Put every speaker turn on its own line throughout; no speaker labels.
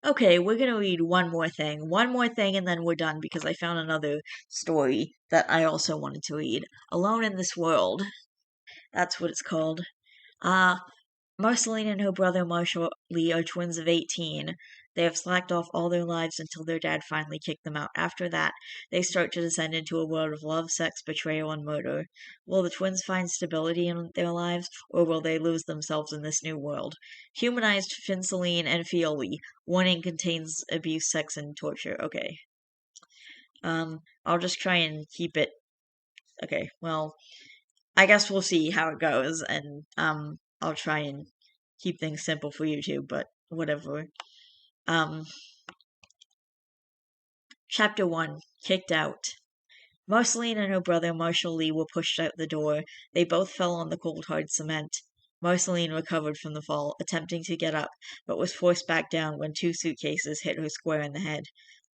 Okay, we're gonna read one more thing. One more thing, and then we're done because I found another story that I also wanted to read. Alone in This World. That's what it's called. Uh, Marceline and her brother Marshall Lee are twins of 18. They have slacked off all their lives until their dad finally kicked them out. After that, they start to descend into a world of love, sex, betrayal, and murder. Will the twins find stability in their lives, or will they lose themselves in this new world? Humanized Finceline and Fioli. Warning contains abuse, sex, and torture. Okay. I'll just try and keep it. Okay, well, I guess we'll see how it goes, and I'll try and keep things simple for you too, but whatever. Um, Chapter 1. Kicked Out. Marceline and her brother Marshall Lee were pushed out the door. They both fell on the cold, hard cement. Marceline recovered from the fall, attempting to get up, but was forced back down when two suitcases hit her square in the head.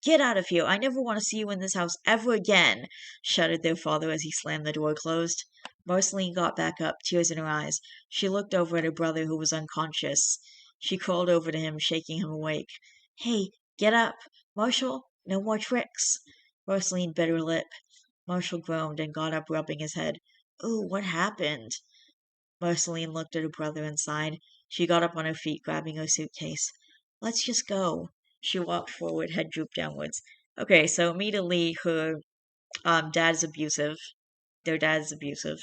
Get out of here! I never want to see you in this house ever again! Shouted their father as he slammed the door closed. Marceline got back up, tears in her eyes. She looked over at her brother, who was unconscious. She crawled over to him, shaking him awake. Hey, get up! Marshall, no more tricks! Marceline bit her lip. Marshall groaned and got up, rubbing his head. Ooh, what happened? Marceline looked at her brother and sighed. She got up on her feet, grabbing her suitcase. Let's just go. She walked forward, head drooped downwards. Okay, so immediately her dad's abusive. Their dad's abusive.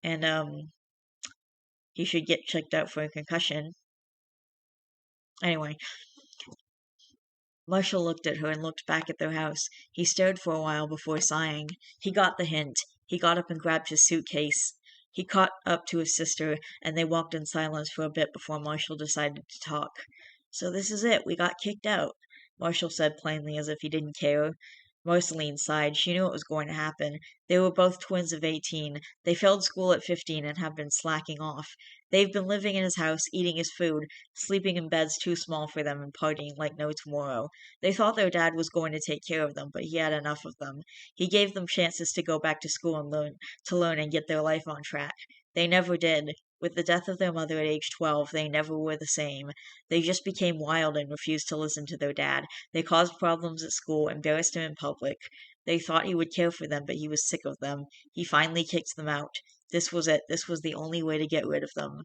And he should get checked out for a concussion. Anyway, Marshall looked at her and looked back at their house. He stared for a while before sighing. He got the hint. He got up and grabbed his suitcase. He caught up to his sister, and they walked in silence for a bit before Marshall decided to talk. So this is it. We got kicked out, Marshall said plainly as if he didn't care. Marceline sighed. She knew it was going to happen. They were both twins of 18. They failed school at 15 and have been slacking off. They've been living in his house, eating his food, sleeping in beds too small for them, and partying like no tomorrow. They thought their dad was going to take care of them, but he had enough of them. He gave them chances to go back to school and learn and get their life on track. They never did. With the death of their mother at age 12, they never were the same. They just became wild and refused to listen to their dad. They caused problems at school, embarrassed him in public. They thought he would care for them, but he was sick of them. He finally kicked them out. This was it. This was the only way to get rid of them.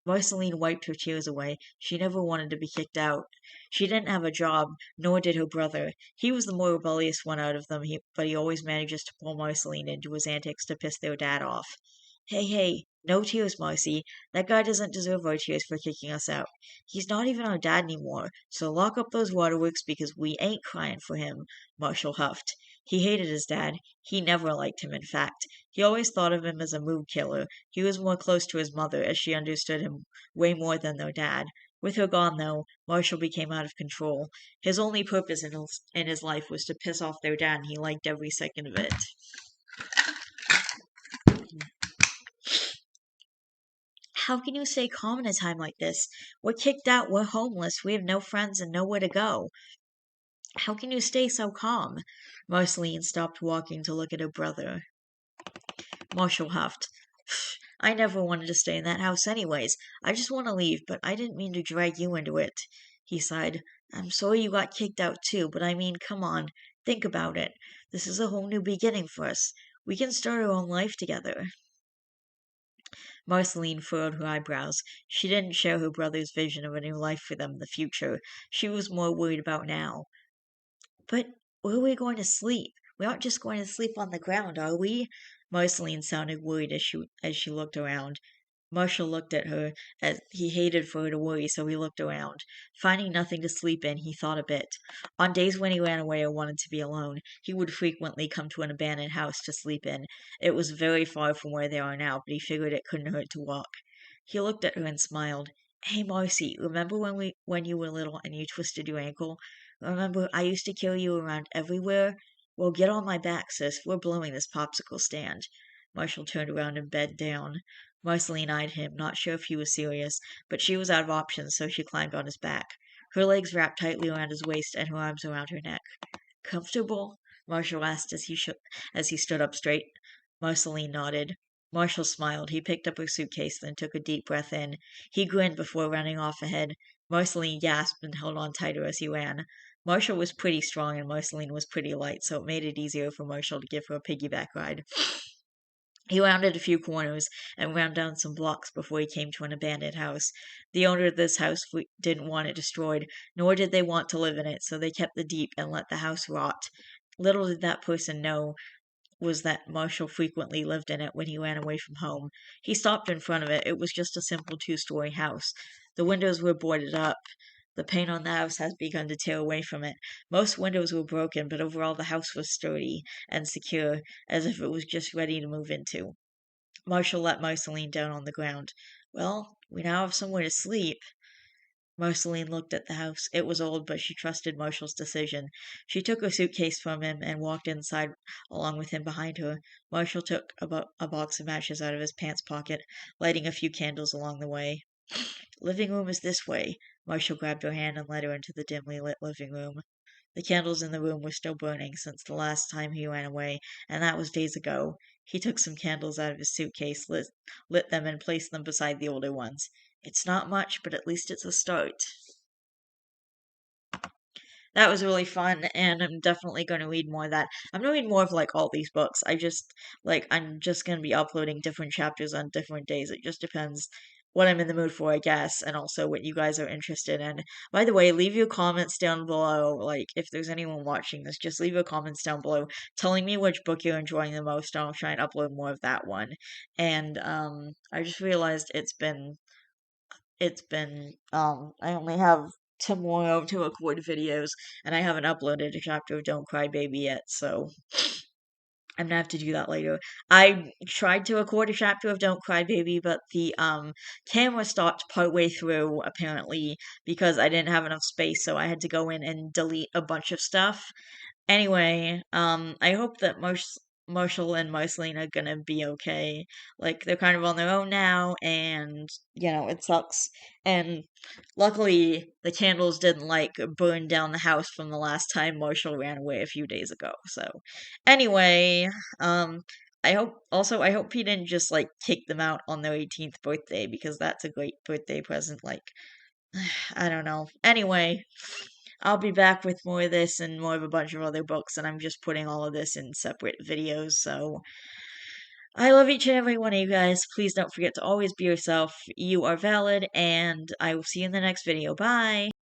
Marceline wiped her tears away. She never wanted to be kicked out. She didn't have a job, nor did her brother. He was the more rebellious one out of them, but he always manages to pull Marceline into his antics to piss their dad off. Hey, hey, no tears, Marcy. That guy doesn't deserve our tears for kicking us out. He's not even our dad anymore, so lock up those waterworks because we ain't crying for him, Marshall huffed. He hated his dad. He never liked him, in fact. He always thought of him as a mood killer. He was more close to his mother, as she understood him way more than their dad. With her gone, though, Marshall became out of control. His only purpose in his life was to piss off their dad, and he liked every second of it. How can you stay calm in a time like this? We're kicked out, we're homeless, we have no friends and nowhere to go. How can you stay so calm? Marceline stopped walking to look at her brother. Marshall huffed. I never wanted to stay in that house anyways. I just want to leave, but I didn't mean to drag you into it. He sighed. I'm sorry you got kicked out too, but I mean, come on, think about it. This is a whole new beginning for us. We can start our own life together. Marceline furrowed her eyebrows. She didn't share her brother's vision of a new life for them in the future. She was more worried about now. But where are we going to sleep? We aren't just going to sleep on the ground, are we? Marceline sounded worried as she looked around. Marshall looked at her, as he hated for her to worry, so he looked around. Finding nothing to sleep in, he thought a bit. On days when he ran away or wanted to be alone, he would frequently come to an abandoned house to sleep in. It was very far from where they are now, but he figured it couldn't hurt to walk. He looked at her and smiled. Hey, Marcy, remember when you were little and you twisted your ankle? Remember I used to carry you around everywhere? Well, get on my back, sis. We're blowing this popsicle stand. Marshall turned around and bed down. Marceline eyed him, not sure if he was serious, but she was out of options, so she climbed on his back. Her legs wrapped tightly around his waist and her arms around her neck. Comfortable? Marshall asked as he stood up straight. Marceline nodded. Marshall smiled. He picked up her suitcase, then took a deep breath in. He grinned before running off ahead. Marceline gasped and held on tighter as he ran. Marshall was pretty strong and Marceline was pretty light, so it made it easier for Marshall to give her a piggyback ride. He rounded a few corners and ran down some blocks before he came to an abandoned house. The owner of this house didn't want it destroyed, nor did they want to live in it, so they kept the deep and let the house rot. Little did that person know was that Marshall frequently lived in it when he ran away from home. He stopped in front of it. It was just a simple two-story house. The windows were boarded up. The paint on the house had begun to tear away from it. Most windows were broken, but overall the house was sturdy and secure, as if it was just ready to move into. Marshall let Marceline down on the ground. Well, we now have somewhere to sleep. Marceline looked at the house. It was old, but she trusted Marshall's decision. She took her suitcase from him and walked inside along with him behind her. Marshall took a box of matches out of his pants pocket, lighting a few candles along the way. Living room is this way. Marshall grabbed her hand and led her into the dimly lit living room. The candles in the room were still burning since the last time he ran away, and that was days ago. He took some candles out of his suitcase, lit them, and placed them beside the older ones. It's not much, but at least it's a start. That was really fun, and I'm definitely going to read more of that. I'm going to read more of like all these books. I'm just going to be uploading different chapters on different days. It just depends what I'm in the mood for, I guess, and also what you guys are interested in. By the way, leave your comments down below. Like, if there's anyone watching this, just leave your comments down below telling me which book you're enjoying the most, and I'll try and upload more of that one. And, I just realized I only have tomorrow to record videos, and I haven't uploaded a chapter of Don't Cry Baby yet, so I'm gonna have to do that later. I tried to record a chapter of Don't Cry Baby, but the camera stopped partway through apparently because I didn't have enough space, so I had to go in and delete a bunch of stuff. Anyway, I hope that Marshall and Marceline are gonna be okay. Like, they're kind of on their own now, and, it sucks. And luckily, the candles didn't, like, burn down the house from the last time Marshall ran away a few days ago. So, anyway, um, I hope he didn't just, like, kick them out on their 18th birthday, because that's a great birthday present. Like, I don't know. Anyway, I'll be back with more of this and more of a bunch of other books, and I'm just putting all of this in separate videos. So I love each and every one of you guys. Please don't forget to always be yourself. You are valid, and I will see you in the next video. Bye!